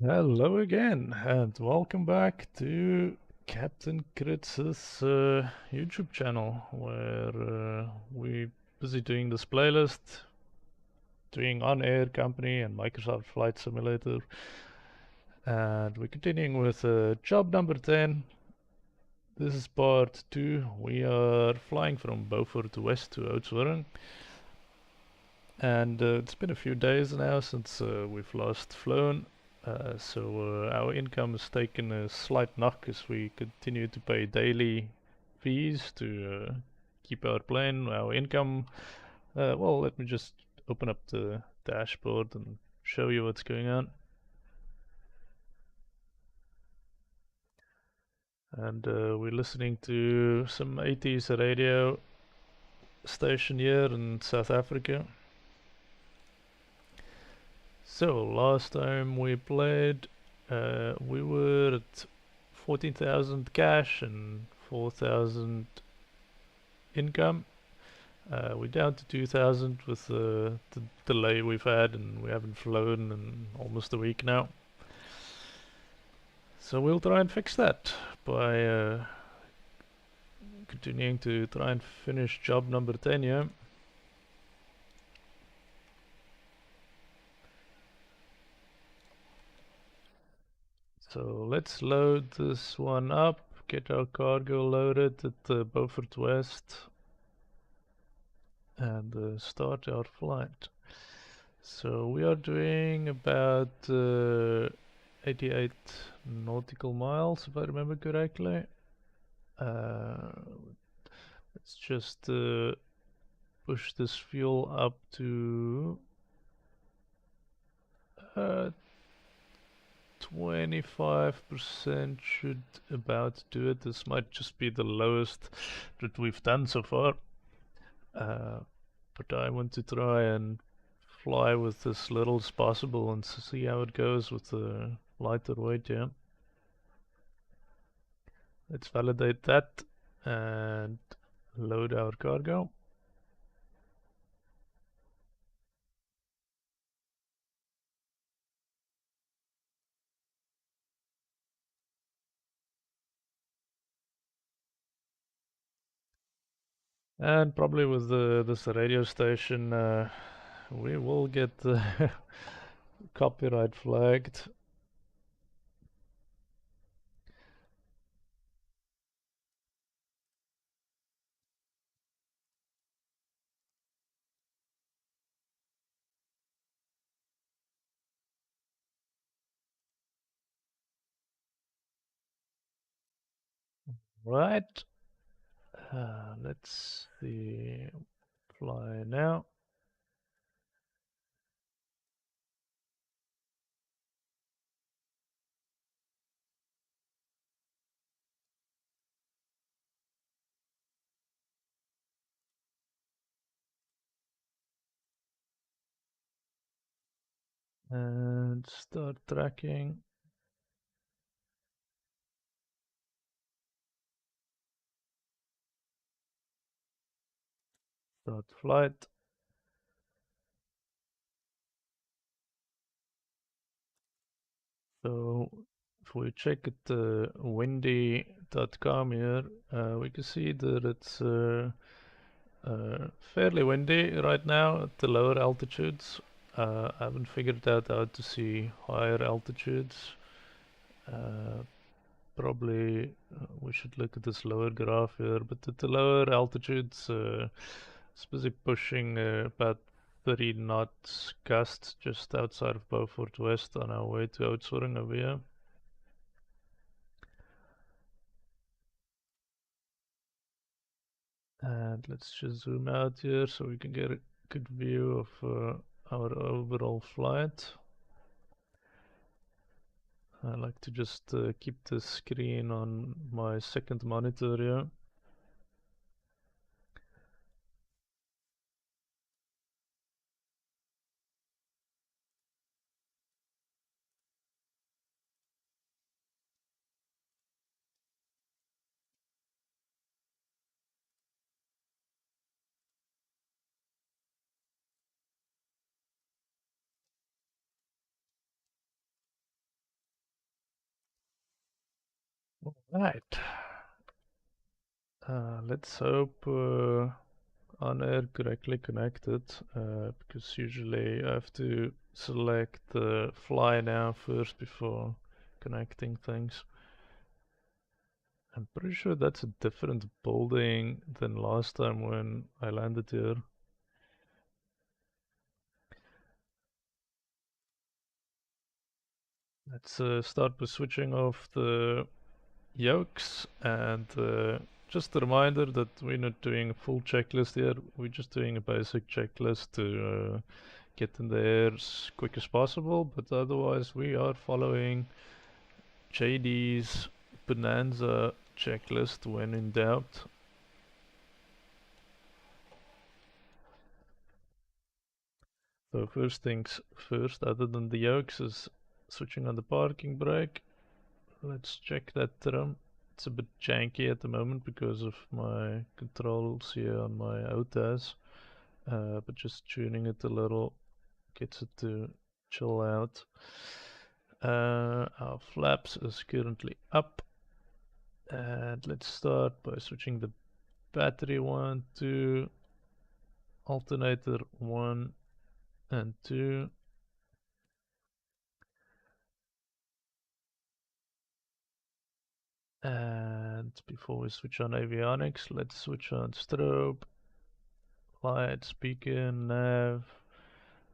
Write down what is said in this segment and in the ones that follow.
Hello again, and welcome back to Captain Kritz's YouTube channel, where we're busy doing this playlist, doing OnAir Company and Microsoft Flight Simulator, and we're continuing with job number 10. This is part 2. We are flying from Beaufort West to Oudtshoorn, and it's been a few days now since we've last flown. So our income has taken a slight knock as we continue to pay daily fees to keep our plane. Our income, well, let me just open up the dashboard and show you what's going on. And we're listening to some 80s radio station here in South Africa. So last time we played, we were at 14,000 cash and 4,000 income. We're down to 2,000 with the delay we've had, and we haven't flown in almost a week now. So we'll try and fix that by continuing to try and finish job number 10 here. So let's load this one up, get our cargo loaded at Beaufort West, and start our flight. So we are doing about 88 nautical miles, if I remember correctly. Let's just push this fuel up to 25% should about do it. This might just be the lowest that we've done so far. But I want to try and fly with as little as possible and see how it goes with the lighter weight, yeah. Let's validate that and load our cargo. And probably with this radio station, we will get copyright flagged. Right. Let's see. Fly now. And start tracking. Start flight. So if we check at windy.com here, we can see that it's fairly windy right now at the lower altitudes. I haven't figured out how to see higher altitudes. Probably we should look at this lower graph here, but at the lower altitudes, it's busy pushing about 30 knots gusts just outside of Beaufort West on our way to Oudtshoorn over here. And let's just zoom out here so we can get a good view of our overall flight. I like to just keep the screen on my second monitor here. Right. Let's hope OnAir correctly connected, because usually I have to select the fly now first before connecting things. I'm pretty sure that's a different building than last time when I landed here. Let's start by switching off the yokes, and just a reminder that we're not doing a full checklist here, we're just doing a basic checklist to get in the air as quick as possible, but otherwise we are following JD's Bonanza checklist when in doubt. So first things first, other than the yokes, is switching on the parking brake. Let's check that drum. It's a bit janky at the moment because of my controls here on my Hotas, but just tuning it a little gets it to chill out. Our flaps is currently up, and let's start by switching the battery 1, 2, alternator 1 and 2. And before we switch on avionics, let's switch on strobe, lights, beacon, nav.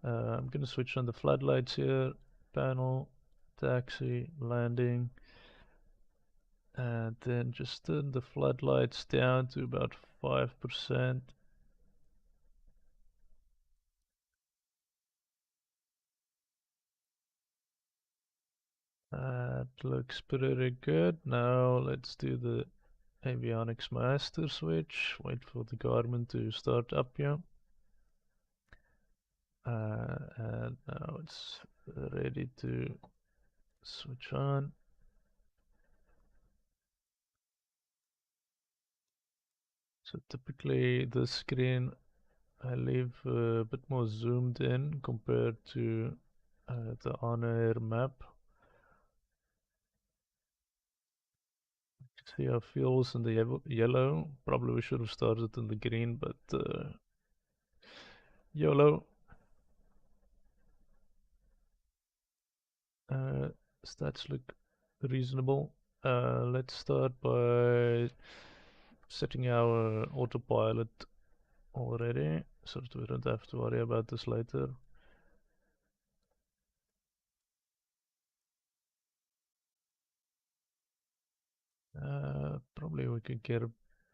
I'm gonna switch on the floodlights here, panel, taxi, landing, and then just turn the floodlights down to about 5%. That looks pretty good. Now let's do the avionics master switch. Wait for the Garmin to start up here. And now it's ready to switch on. So typically the screen I leave a bit more zoomed in compared to the on-air map. See how fuel's in the yellow. Probably we should have started in the green, but YOLO. Stats look reasonable. Let's start by setting our autopilot already, so that we don't have to worry about this later. Probably we could get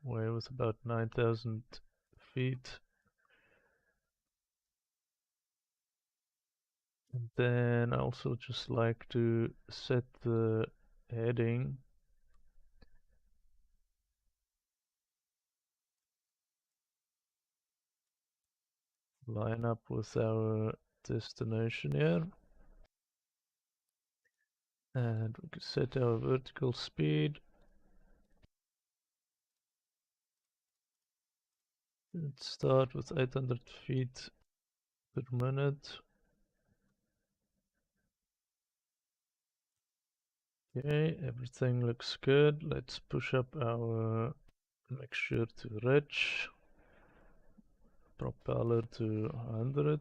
away with about 9,000 feet. And then I also just like to set the heading line up with our destination here. And we can set our vertical speed. Let's start with 800 feet per minute. Okay, everything looks good. Let's push up our mixture to rich. Propeller to 100.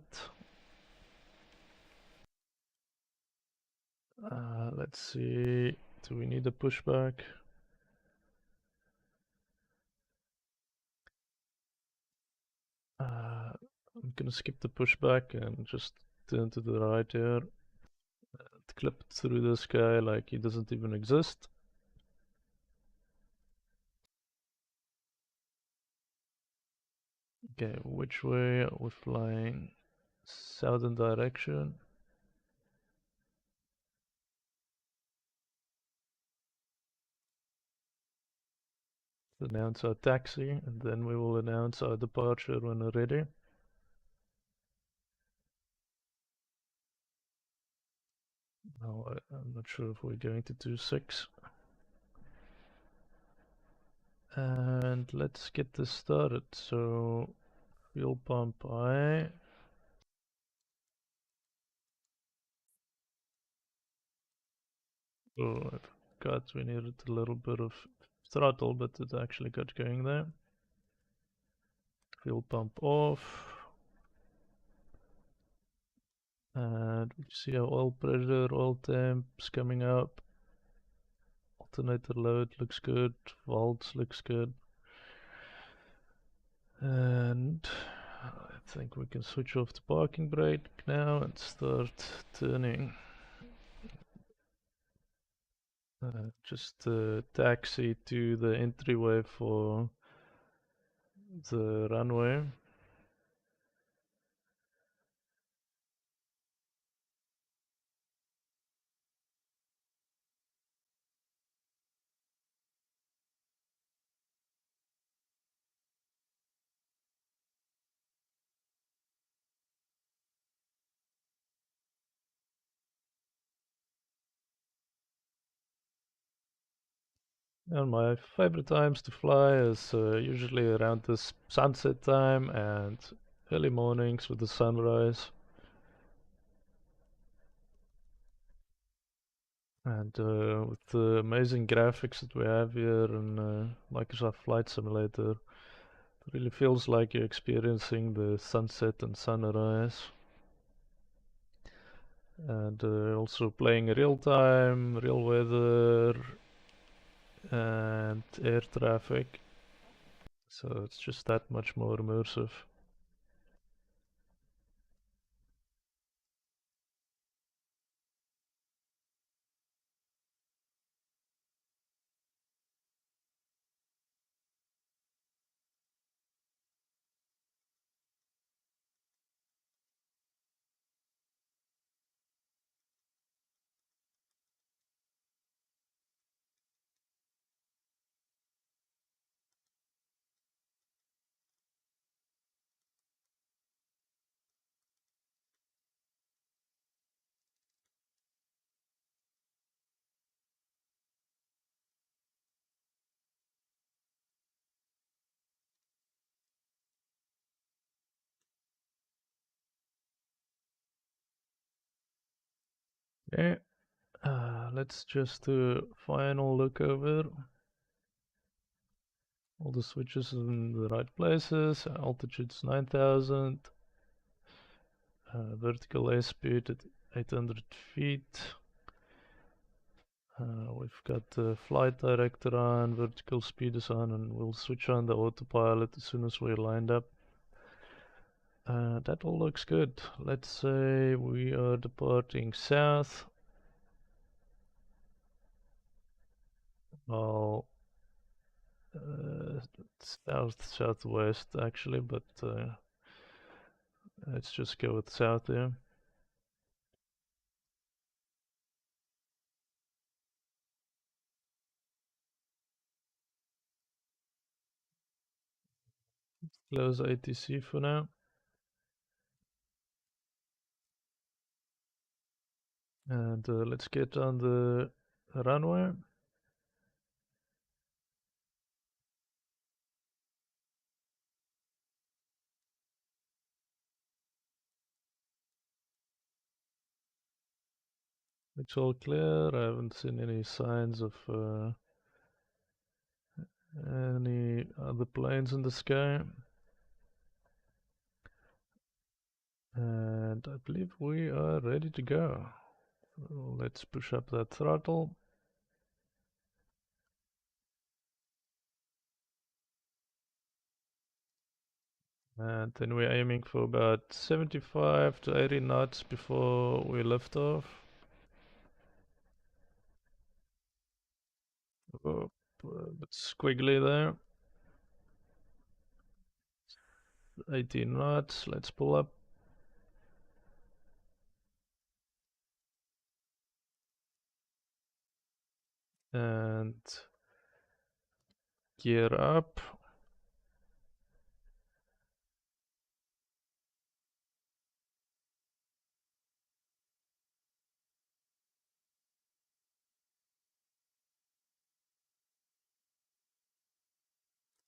Let's see, do we need a pushback? I'm gonna skip the pushback and just turn to the right here. Clip through this guy like he doesn't even exist. Okay, which way are we flying? Southern direction. Announce our taxi, and then we will announce our departure when we're ready. Now, I'm not sure if we're going to do 6. And let's get this started. So, fuel pump I. Oh, forgot we needed a little bit of throttle, but it actually got going there. Fuel pump off. And we see our oil pressure, oil temps coming up. Alternator load looks good. Volts looks good. And I think we can switch off the parking brake now and start turning. Just taxi to the entryway for the runway. And my favorite times to fly is usually around this sunset time and early mornings with the sunrise. And with the amazing graphics that we have here in Microsoft Flight Simulator, it really feels like you're experiencing the sunset and sunrise. And also playing real time, real weather, and air traffic. So it's just that much more immersive. Okay, let's just do a final look over. All the switches in the right places. Altitude's 9,000. Vertical airspeed at 800 feet. We've got the flight director on, vertical speed is on, and we'll switch on the autopilot as soon as we're lined up. That all looks good. Let's say we are departing south. Well, southwest actually, but let's just go with south here. Close ATC for now. And let's get on the runway. It's all clear. I haven't seen any signs of any other planes in the sky. And I believe we are ready to go. So let's push up that throttle. And then we're aiming for about 75 to 80 knots before we lift off. Oh, a bit squiggly there. 18 knots, let's pull up. And gear up.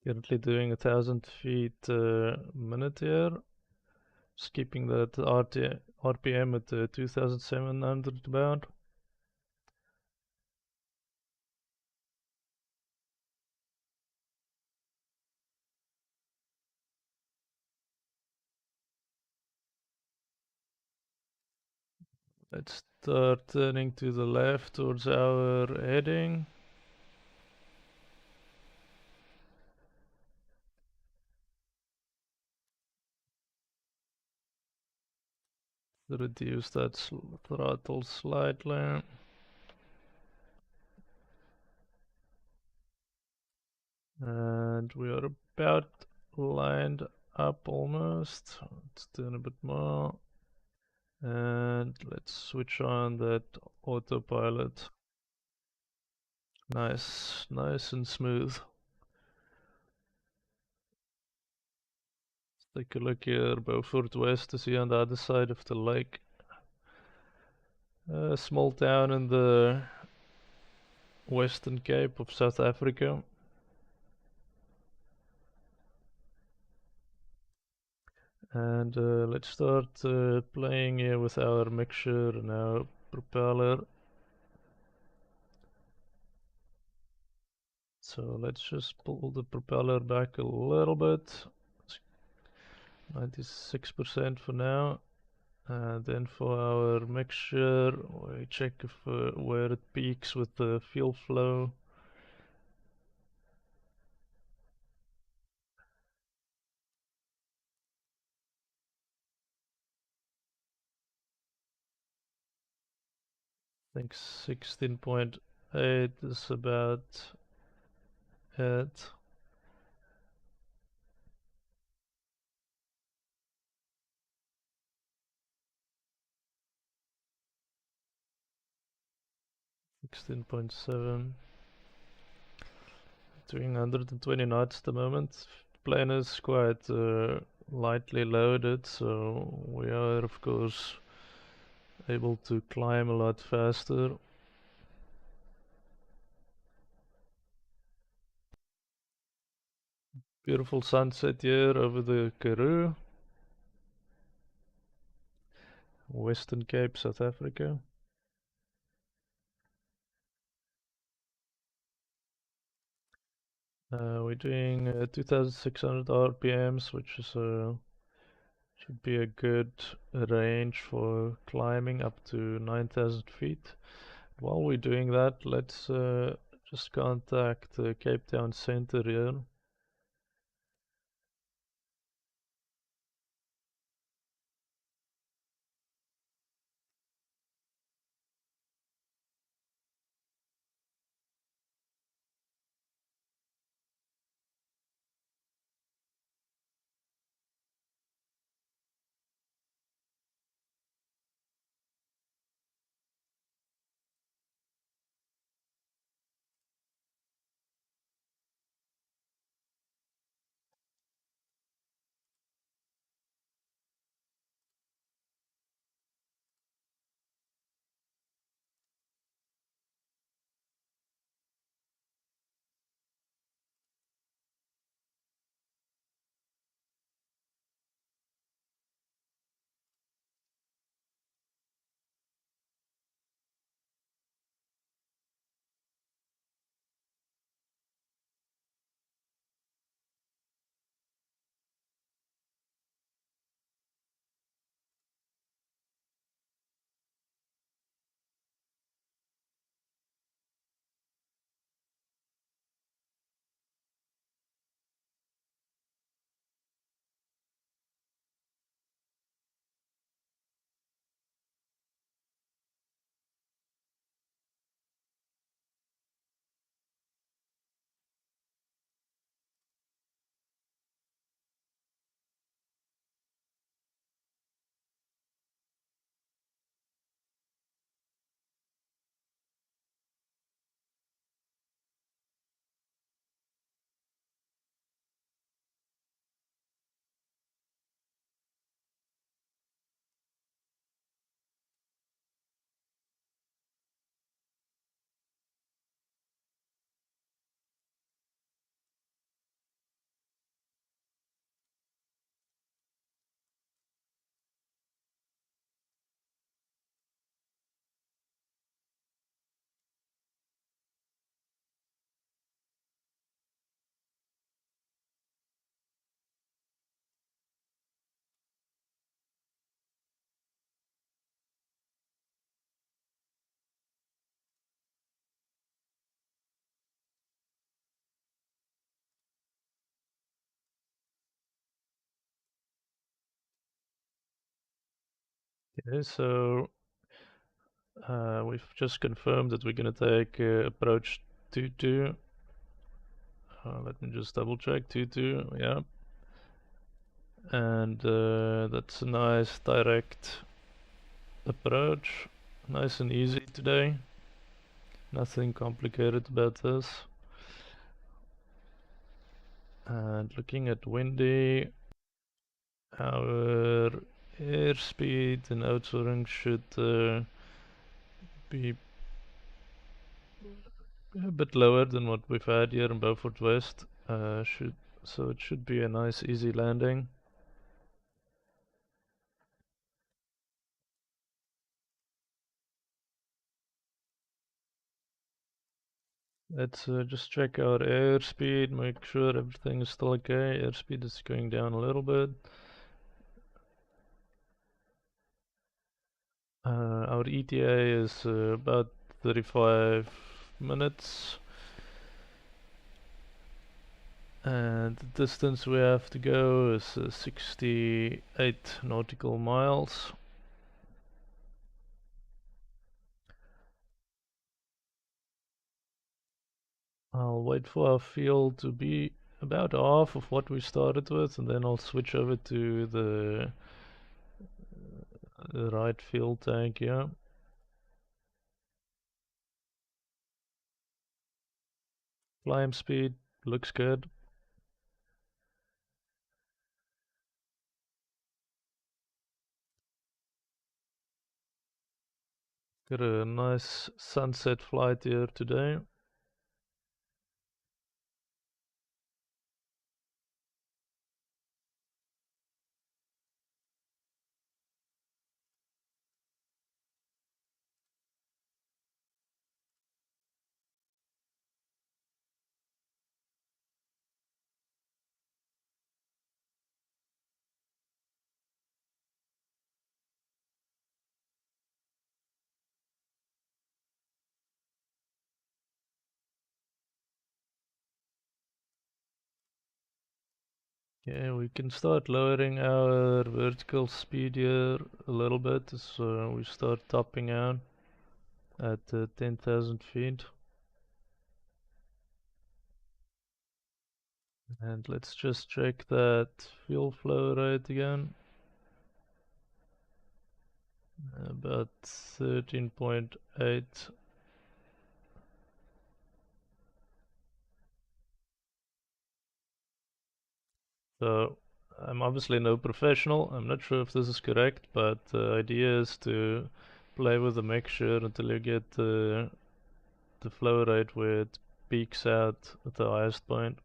Currently doing 1,000 feet minute here. Just keeping that RPM at 2,700 about. Let's start turning to the left towards our heading. Reduce that throttle slightly. And we are about lined up almost. Let's turn a bit more. And let's switch on that autopilot. Nice, nice and smooth. Let's take a look here. Beaufort West is here on the other side of the lake. A small town in the Western Cape of South Africa. And let's start playing here with our mixture and our propeller. So let's just pull the propeller back a little bit. 96% for now. And then for our mixture, we check if, where it peaks with the fuel flow. I think 16.8 is about it. $16.7. Doing 120 knots at the moment. The plane is quite lightly loaded, so we are of course able to climb a lot faster. Beautiful sunset here over the Karoo, Western Cape, South Africa. We're doing 2600 RPMs, which is should be a good range for climbing up to 9000 feet. While we're doing that, let's just contact the Cape Town Center here. Okay, so we've just confirmed that we're gonna take approach 22. Let me just double check 22. Yeah, and that's a nice direct approach, nice and easy today. Nothing complicated about this. And looking at windy, our airspeed and outsoaring should be a bit lower than what we've had here in Beaufort West. So it should be a nice easy landing. Let's just check our airspeed, make sure everything is still okay. Airspeed is going down a little bit. Our ETA is about 35 minutes. And the distance we have to go is 68 nautical miles. I'll wait for our fuel to be about half of what we started with, and then I'll switch over to the right fuel tank, yeah. Climb speed looks good. Got a nice sunset flight here today. Yeah, we can start lowering our vertical speed here a little bit as we start topping out at 10,000 feet. And let's just check that fuel flow rate again. About 13.8. So I'm obviously no professional. I'm not sure if this is correct, but the idea is to play with the mixture until you get the flow rate where it peaks out at the highest point.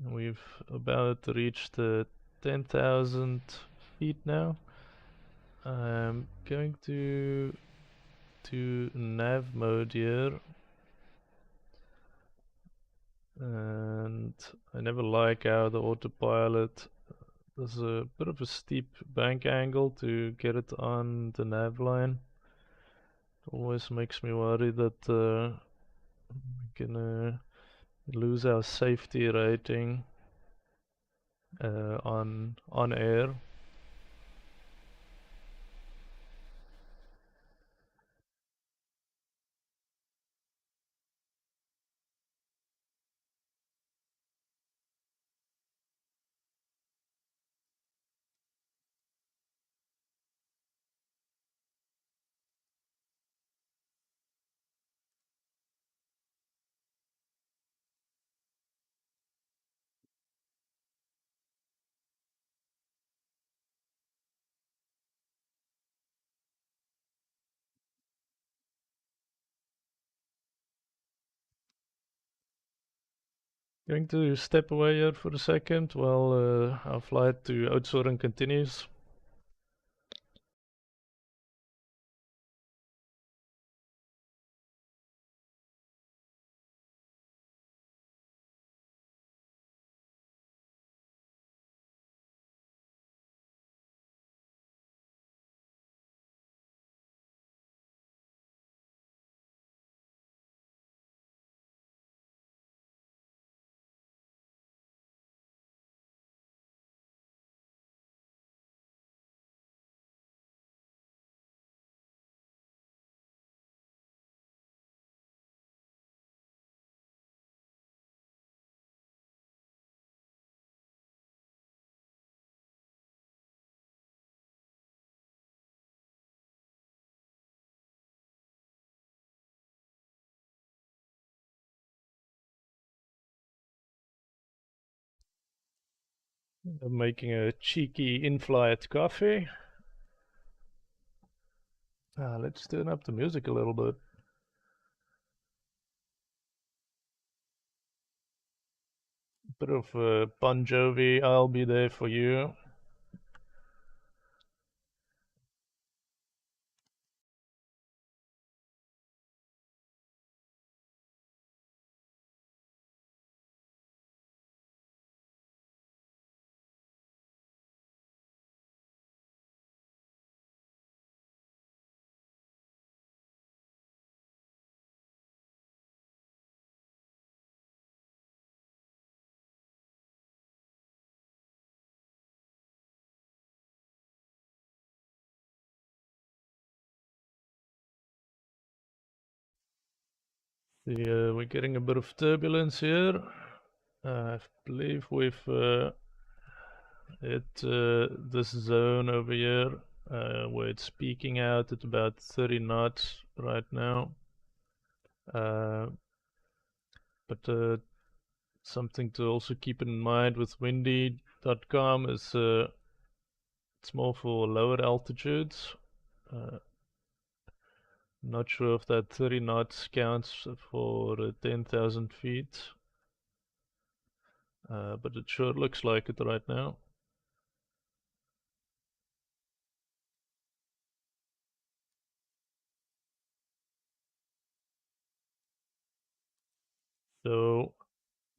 We've about reached 10,000 feet now. I'm going to nav mode here, and I never like how the autopilot, there's a bit of a steep bank angle to get it on the nav line. It always makes me worry that we're gonna lose our safety rating on air. Going to step away here for a second while our flight to Oudtshoorn continues. I'm making a cheeky in-flight coffee. Let's turn up the music a little bit. Bit of Bon Jovi, I'll Be There For You. We're getting a bit of turbulence here. I believe we've hit this zone over here where it's peaking out at about 30 knots right now. But something to also keep in mind with windy.com is it's more for lower altitudes. Not sure if that 30 knots counts for 10,000 feet, but it sure looks like it right now. So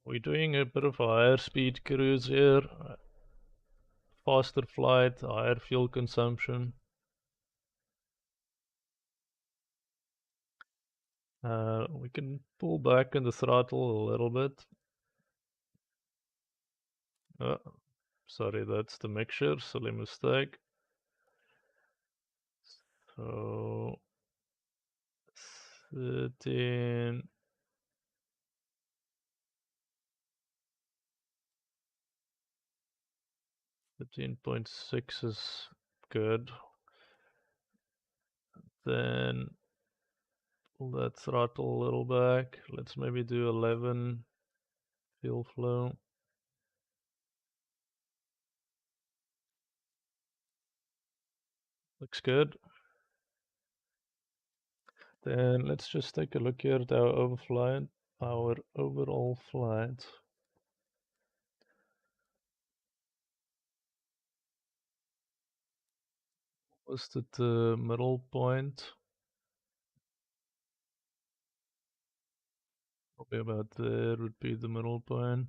we're doing a bit of a higher speed cruise here, faster flight, higher fuel consumption. We can pull back on the throttle a little bit. Oh, sorry, that's the mixture, silly mistake. So 13, 13.6 is good. Then pull that throttle a little back. Let's maybe do 11 fuel flow. Looks good. Then let's just take a look here at our overflight, our overall flight. Was it the middle point? Probably about there would be the middle point.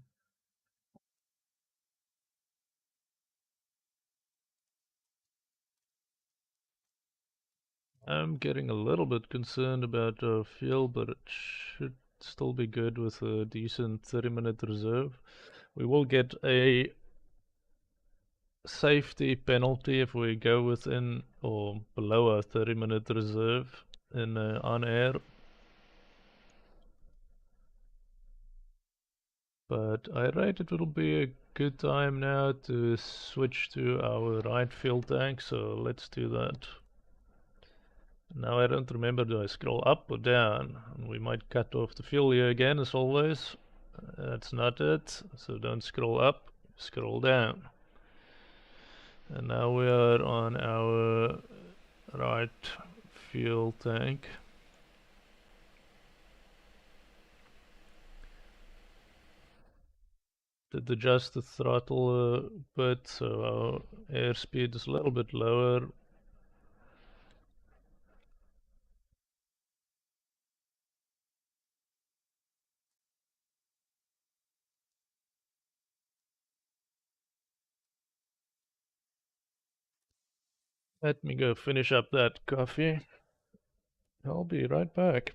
I'm getting a little bit concerned about fuel, but it should still be good with a decent 30-minute reserve. We will get a safety penalty if we go within or below a 30-minute reserve in on air. But I rate it will be a good time now to switch to our right fuel tank, so let's do that. Now I don't remember, do I scroll up or down? We might cut off the fuel here again as always. That's not it, so don't scroll up, scroll down. And now we are on our right fuel tank. Did adjust the throttle a bit, so our airspeed is a little bit lower. Let me go finish up that coffee. I'll be right back.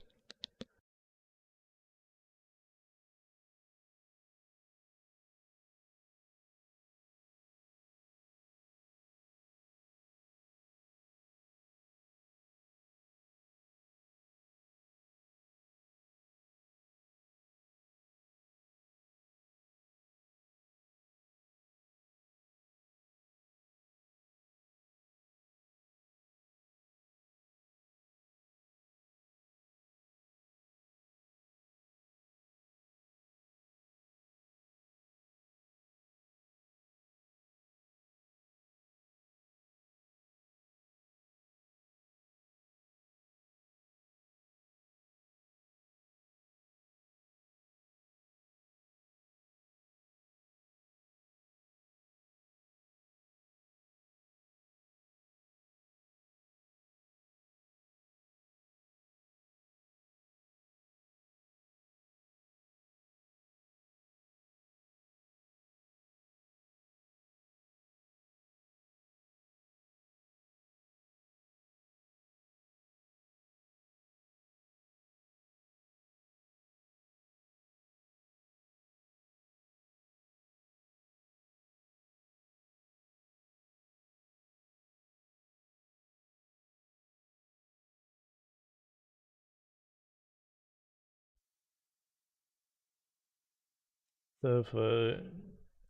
So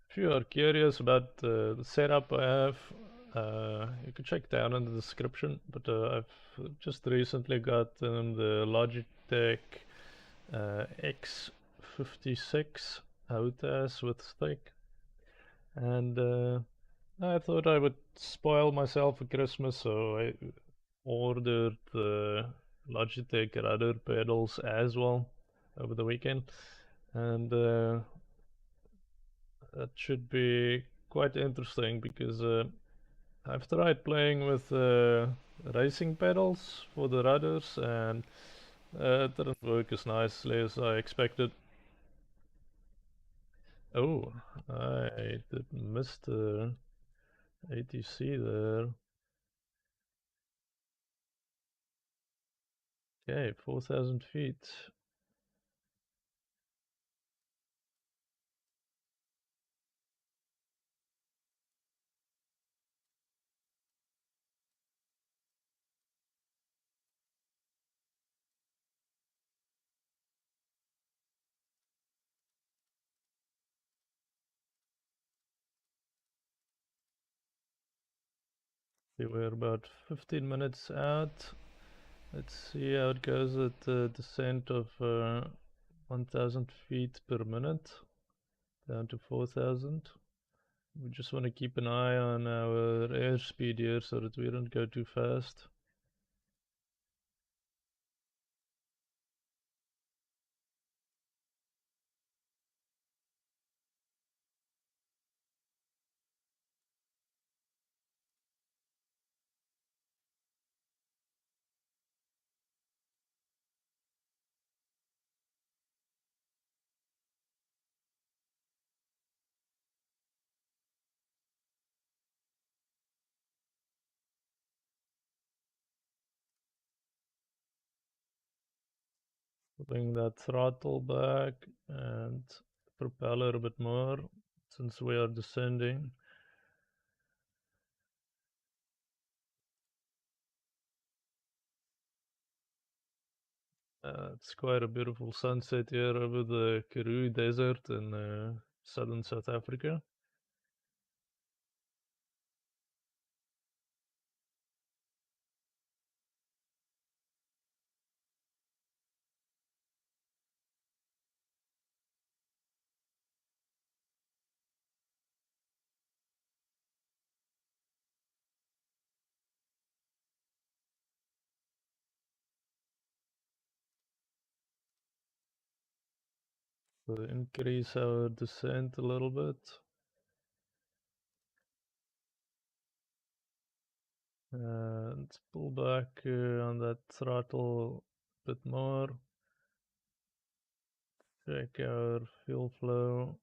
if you are curious about the setup I have, you can check down in the description. But I've just recently got the Logitech X56 Hotas with Stick, and I thought I would spoil myself for Christmas, so I ordered the Logitech rudder pedals as well over the weekend, and that should be quite interesting because I've tried playing with racing pedals for the rudders, and it didn't work as nicely as I expected. Oh, I did miss the ATC there. Okay, 4,000 feet. We were about 15 minutes out. Let's see how it goes at the descent of 1,000 feet per minute down to 4,000. We just want to keep an eye on our airspeed here so that we don't go too fast. Putting that throttle back and propeller a bit more since we are descending. It's quite a beautiful sunset here over the Karoo Desert in southern South Africa. So increase our descent a little bit. And pull back on that throttle a bit more. Check our fuel flow.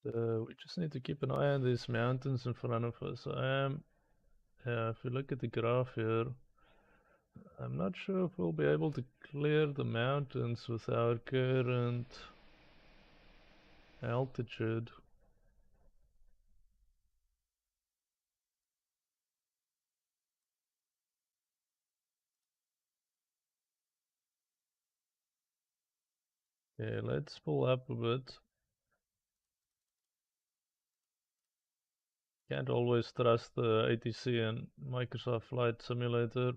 We just need to keep an eye on these mountains in front of us. If you look at the graph here, I'm not sure if we'll be able to clear the mountains with our current altitude. Okay, let's pull up a bit. Can't always trust the ATC and Microsoft Flight Simulator.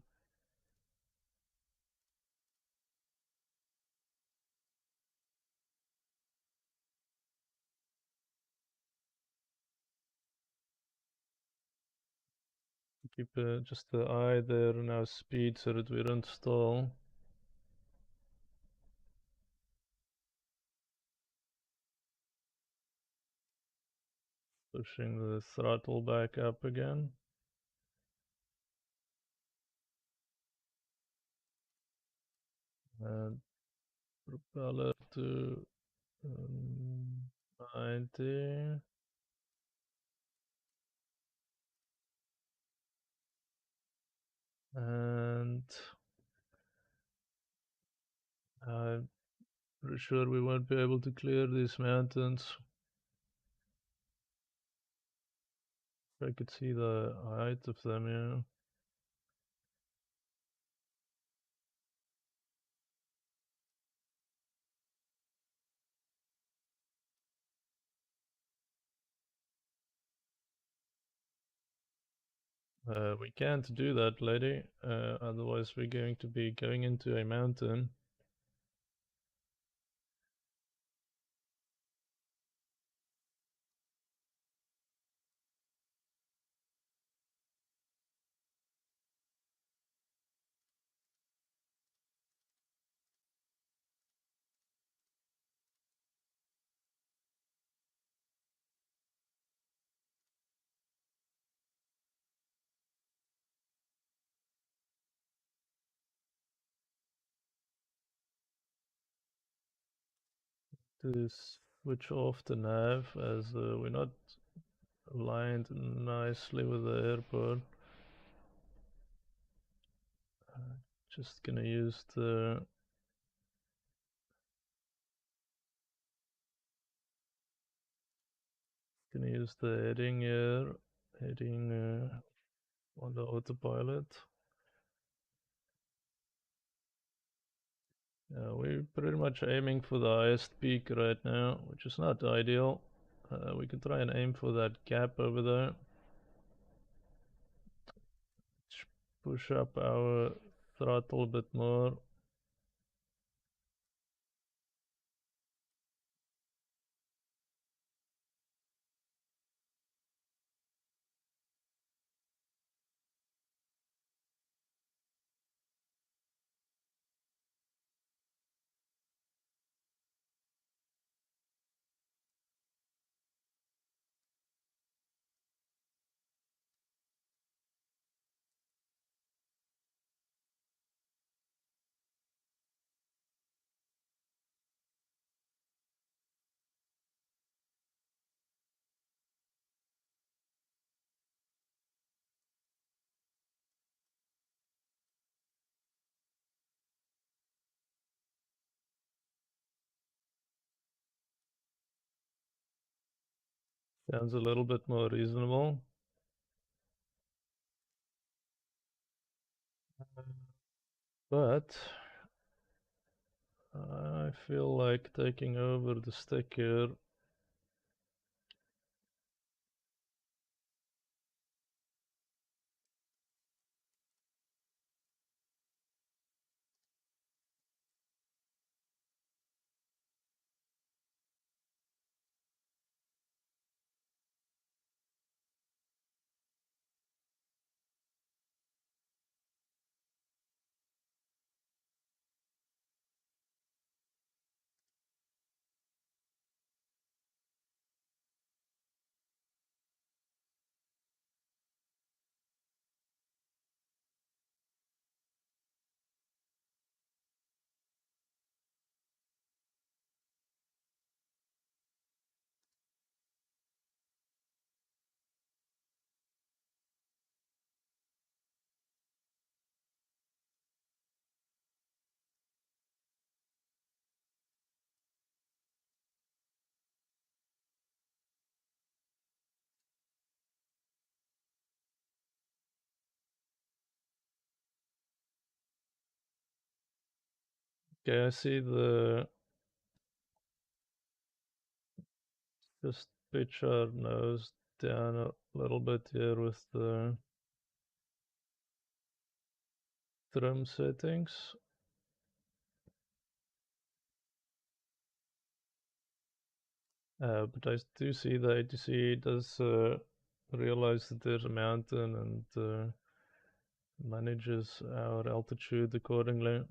Keep just the eye there on our speed so that we don't stall. Pushing the throttle back up again. and propeller to 90. And I'm pretty sure we won't be able to clear these mountains. I could see the height of them, yeah. We can't do that, lady. Otherwise we're going to be going into a mountain. To switch off the nav as we're not aligned nicely with the airport. Just gonna use the heading here, heading on the autopilot. We're pretty much aiming for the highest peak right now, which is not ideal. We can try and aim for that gap over there. Push up our throttle a bit more. Sounds a little bit more reasonable. But I feel like taking over the stick here. Okay, I see the just pitch our nose down a little bit here with the trim settings. But I do see the ATC does realize that there's a mountain and manages our altitude accordingly.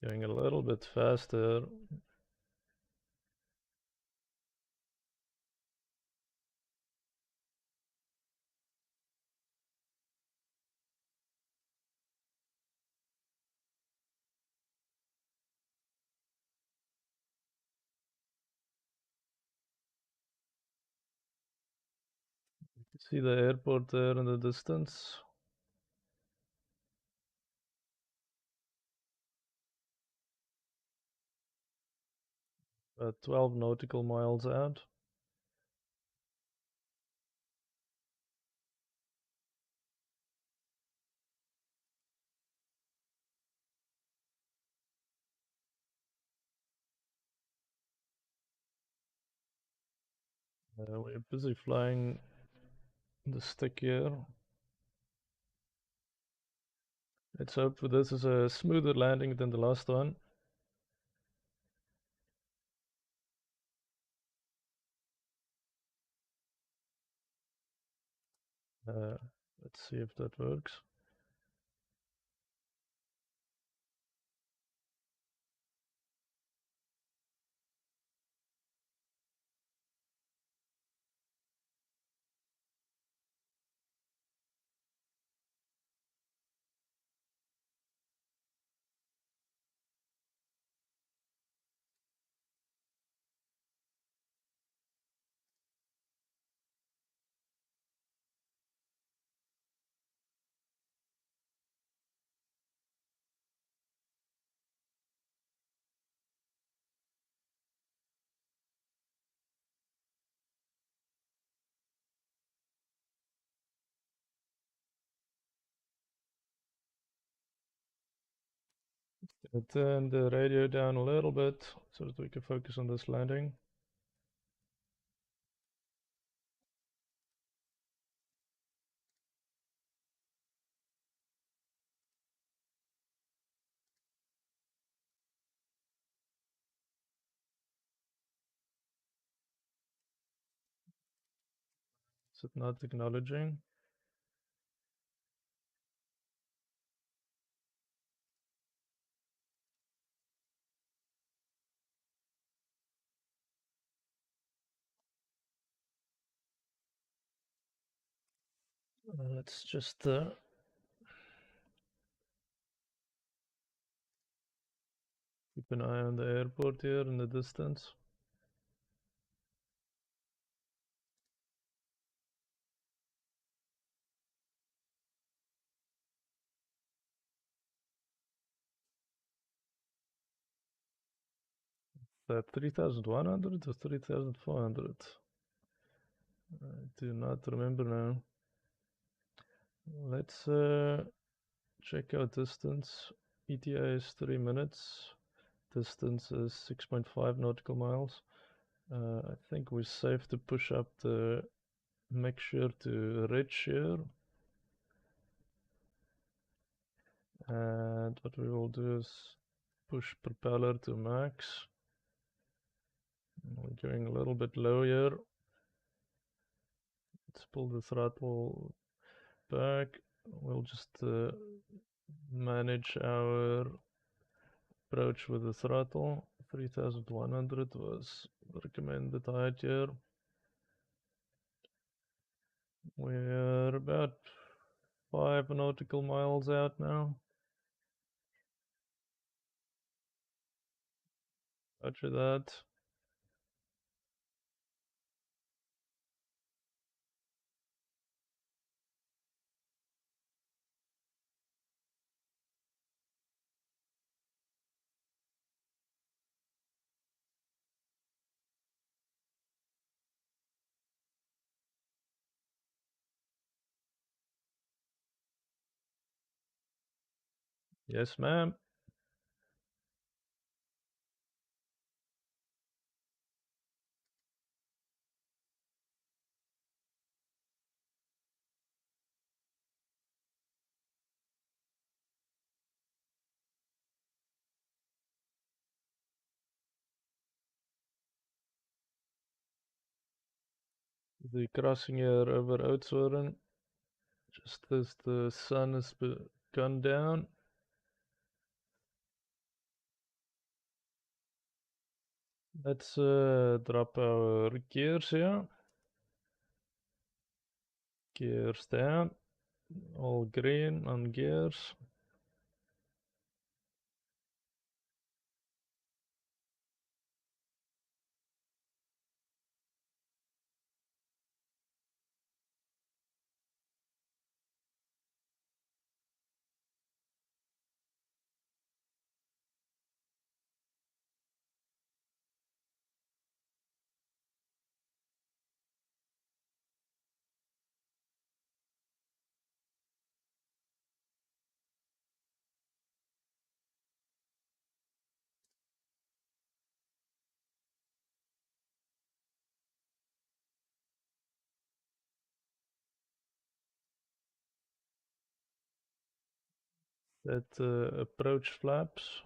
Going a little bit faster. You see the airport there in the distance. 12 nautical miles out. We're busy flying the stick here. Let's hope this is a smoother landing than the last one. Let's see if that works. Turn the radio down a little bit so that we can focus on this landing. Is it not acknowledging? 'Let's just keep an eye on the airport here in the distance. That 3,100 or 3,400? I do not remember now. Let's check out distance. ETA is 3 minutes. Distance is 6.5 nautical miles. I think we're safe to push up the mixture to rich here. And what we will do is push propeller to max. We're going a little bit low here. Let's pull the throttle back. We'll just manage our approach with the throttle. 3,100 was recommended height here. We're about 5 nautical miles out now. Roger that. Yes, ma'am. The crossing here over Oudtshoorn, just as the sun has gone down. Let's drop our gears here. Gears down. All green on gears. Set approach flaps.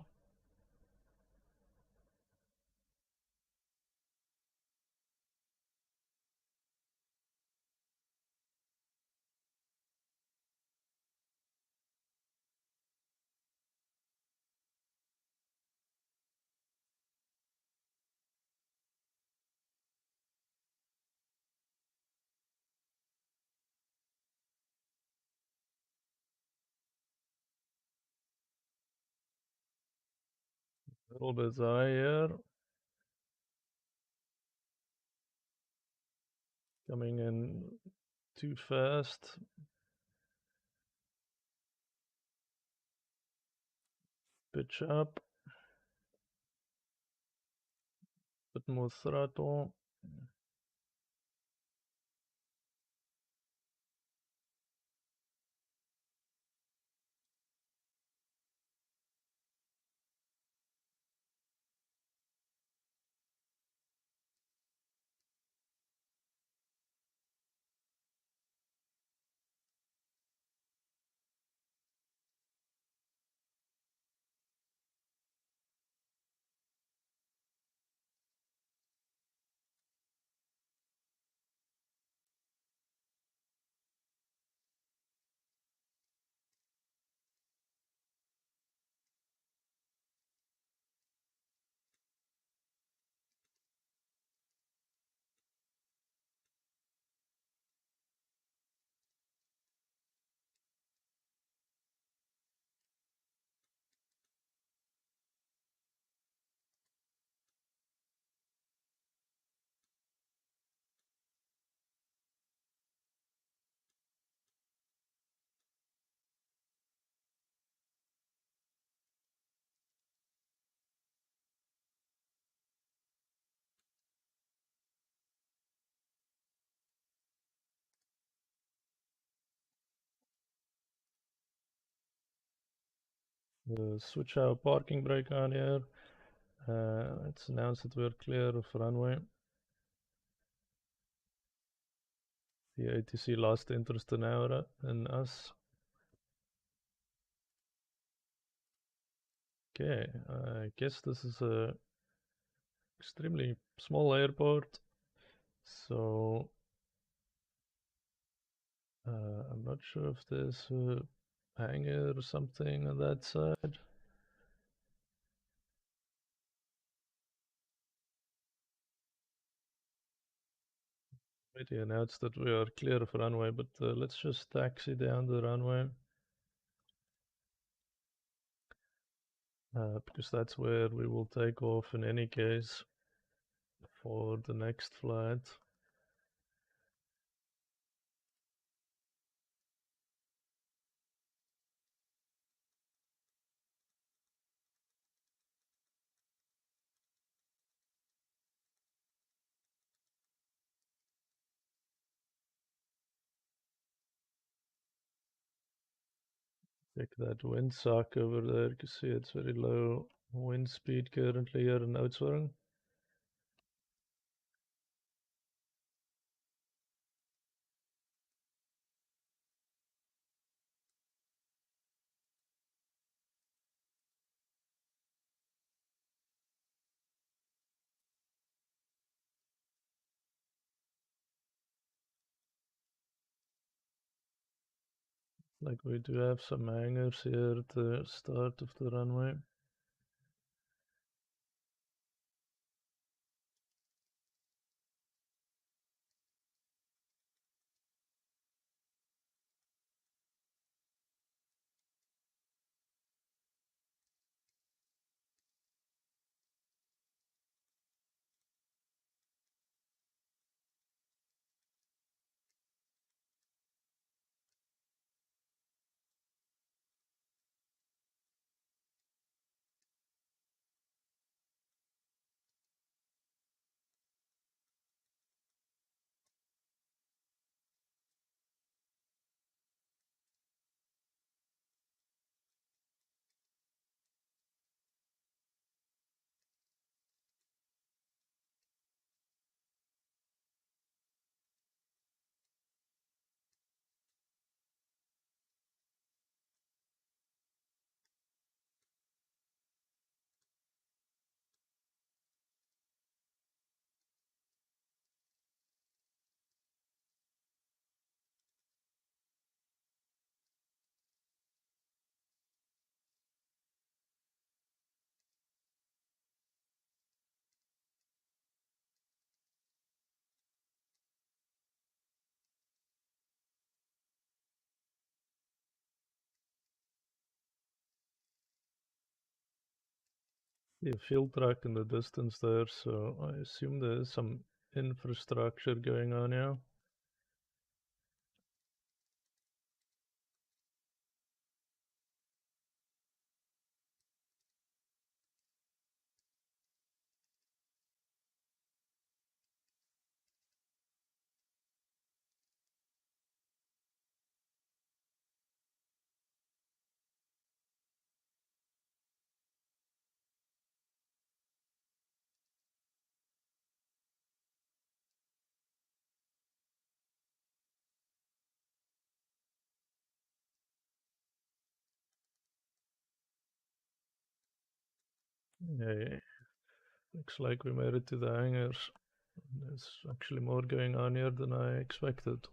A little bit higher. Coming in too fast. Pitch up. Bit more throttle. Switch our parking brake on here. Let's announce that we're clear of runway. The ATC lost interest in us. Okay, I guess this is a extremely small airport, so I'm not sure if there's a hangar or something on that side. Already announced that we are clear of runway, but let's just taxi down the runway. Because that's where we will take off in any case for the next flight. Check that windsock over there. You can see it's very low wind speed currently here in Oudtshoorn. Like we do have some hangars here at the start of the runway. See a field truck in the distance there, so I assume there's some infrastructure going on here. Yeah, looks like we made it to the hangars. There's actually more going on here than I expected.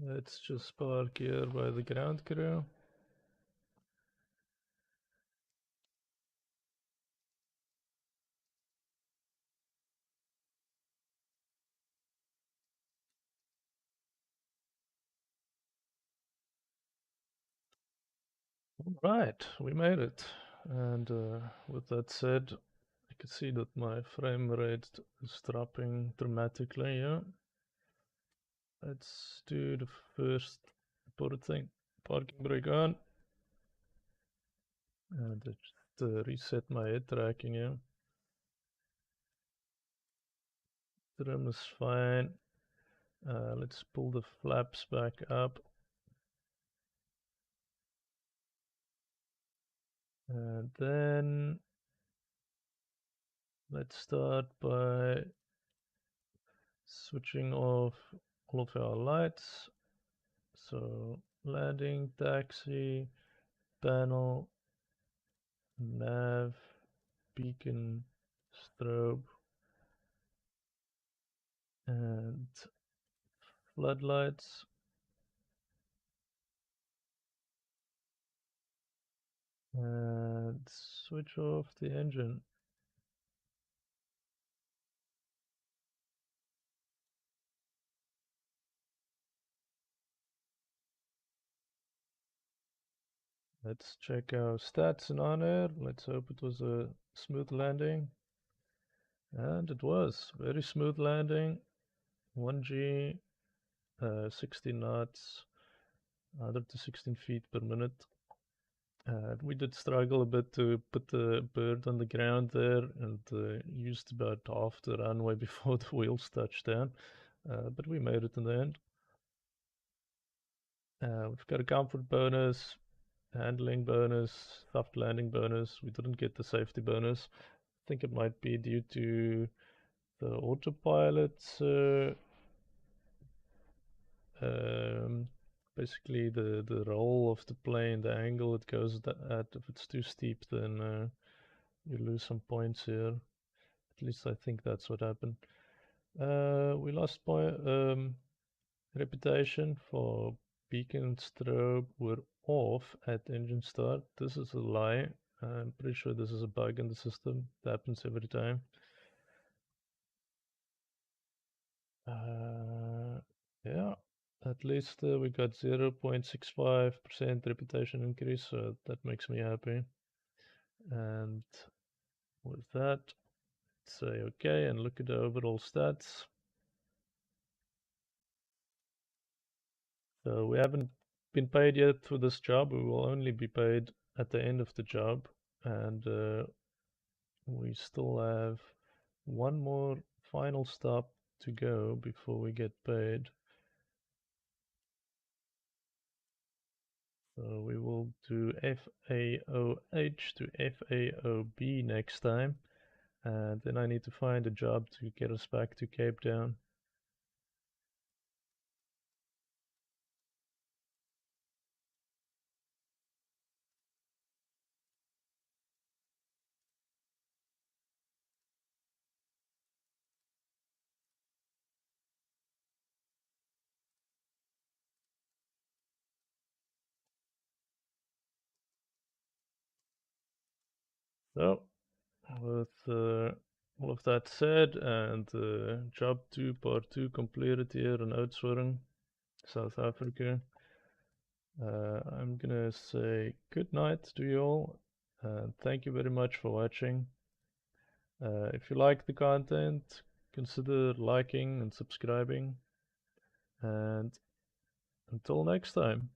Let's just park here by the ground crew. Right, we made it. And with that said, I can see that my frame rate is dropping dramatically here. Let's do the first important thing. Parking brake on. And just reset my head tracking here. Trim is fine. Let's pull the flaps back up. And then let's start by switching off all of our lights. So landing, taxi, panel, nav, beacon, strobe, and floodlights. And switch off the engine. Let's check our stats in OnAir. Let's hope it was a smooth landing. And it was. Very smooth landing. 1G, 60 knots, 100 to 16 feet per minute. We did struggle a bit to put the bird on the ground there and used about half the runway before the wheels touched down. But we made it in the end. We've got a comfort bonus, handling bonus, soft landing bonus. We didn't get the safety bonus. I think it might be due to the autopilot. Um, Basically, the roll of the plane, the angle it goes at, if it's too steep, then you lose some points here. At least I think that's what happened. We lost reputation for beacon and strobe were off at engine start. This is a lie. I'm pretty sure this is a bug in the system. It happens every time. Yeah, at least we got 0.65% reputation increase, so that makes me happy. And with that, say okay and look at the overall stats. So we haven't been paid yet for this job. We will only be paid at the end of the job. And we still have one more final stop to go before we get paid. So we will do FAOH to FAOB next time. And then I need to find a job to get us back to Cape Town. So, with all of that said, and job 2, part 2 completed here in Oudtshoorn, South Africa, I'm gonna say good night to you all, and thank you very much for watching. If you like the content, consider liking and subscribing, and until next time,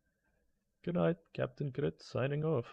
good night, Captain Crit signing off.